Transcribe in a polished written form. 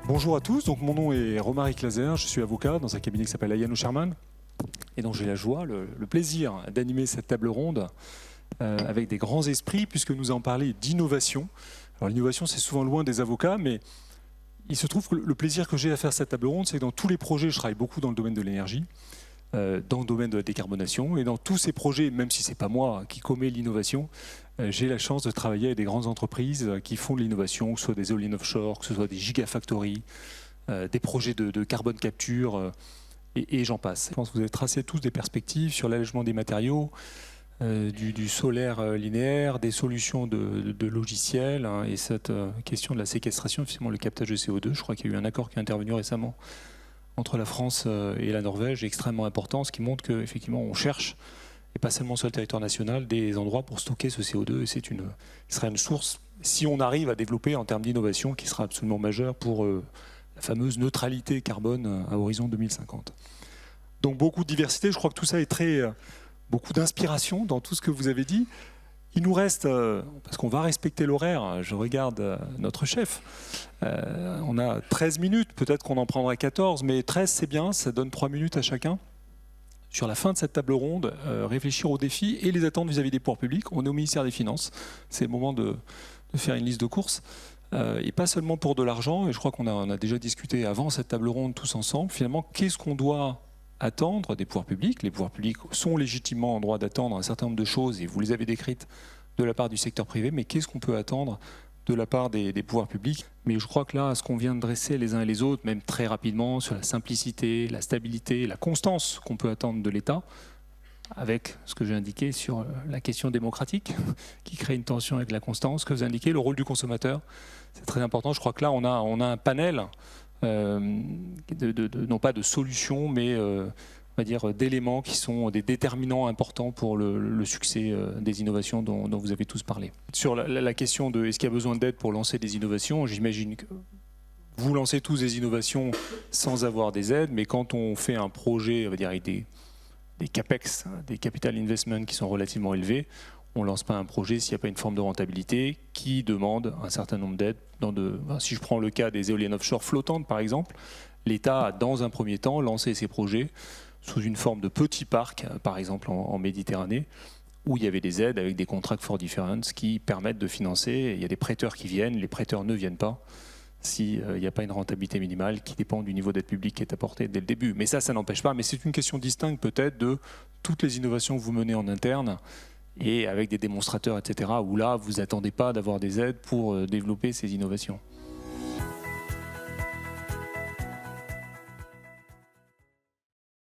Bonjour à tous, donc mon nom est Romaric Lazer, je suis avocat dans un cabinet qui s'appelle Ayano Sherman. Et donc j'ai la joie, le plaisir d'animer cette table ronde avec des grands esprits, puisque nous allons parler d'innovation. Alors l'innovation, c'est souvent loin des avocats, mais il se trouve que le plaisir que j'ai à faire cette table ronde, c'est que dans tous les projets, je travaille beaucoup dans le domaine de l'énergie, dans le domaine de la décarbonation, et dans tous ces projets, même si ce n'est pas moi qui commets l'innovation, j'ai la chance de travailler avec des grandes entreprises qui font de l'innovation, que ce soit des éoliennes offshore, que ce soit des gigafactories, des projets de carbone capture, et j'en passe. Je pense que vous avez tracé tous des perspectives sur l'allègement des matériaux, du solaire linéaire, des solutions de logiciels, hein, et cette question de la séquestration, finalement le captage de CO2. Je crois qu'il y a eu un accord qui est intervenu récemment entre la France et la Norvège, extrêmement important, ce qui montre qu'effectivement on cherche, et pas seulement sur le territoire national, des endroits pour stocker ce CO2. Et ce sera une source, si on arrive à développer en termes d'innovation, qui sera absolument majeure pour la fameuse neutralité carbone à horizon 2050. Donc beaucoup de diversité, je crois que tout ça est beaucoup d'inspiration dans tout ce que vous avez dit. Il nous reste, parce qu'on va respecter l'horaire, je regarde notre chef, on a 13 minutes, peut-être qu'on en prendra 14, mais 13 c'est bien, ça donne 3 minutes à chacun. Sur la fin de cette table ronde, réfléchir aux défis et les attentes vis-à-vis des pouvoirs publics. On est au ministère des Finances, c'est le moment de faire une liste de courses. Et pas seulement pour de l'argent, et je crois qu'on a déjà discuté avant cette table ronde tous ensemble, finalement, qu'est-ce qu'on doit attendre des pouvoirs publics? Les pouvoirs publics sont légitimement en droit d'attendre un certain nombre de choses, et vous les avez décrites de la part du secteur privé, mais qu'est-ce qu'on peut attendre de la part des pouvoirs publics? Mais je crois que là, ce qu'on vient de dresser les uns et les autres, même très rapidement, sur la simplicité, la stabilité, la constance qu'on peut attendre de l'État, avec ce que j'ai indiqué sur la question démocratique, qui crée une tension avec la constance, que vous indiquez, le rôle du consommateur, c'est très important. Je crois que là, on a un panel, non pas de solutions, mais on va dire d'éléments qui sont des déterminants importants pour le succès des innovations dont vous avez tous parlé. Sur la question de est-ce qu'il y a besoin d'aide pour lancer des innovations, j'imagine que vous lancez tous des innovations sans avoir des aides, mais quand on fait un projet, on va dire avec des CAPEX, des capital investment qui sont relativement élevés, on ne lance pas un projet s'il n'y a pas une forme de rentabilité qui demande un certain nombre d'aides. Si je prends le cas des éoliennes offshore flottantes par exemple, l'État a dans un premier temps lancé ces projets sous une forme de petit parc, par exemple en Méditerranée, où il y avait des aides avec des contracts for difference qui permettent de financer. Il y a des prêteurs qui viennent, les prêteurs ne viennent pas s'il n'y a pas une rentabilité minimale qui dépend du niveau d'aide publique qui est apporté dès le début. Mais ça n'empêche pas. Mais c'est une question distincte peut-être de toutes les innovations que vous menez en interne et avec des démonstrateurs, etc., où là, vous n'attendez pas d'avoir des aides pour développer ces innovations.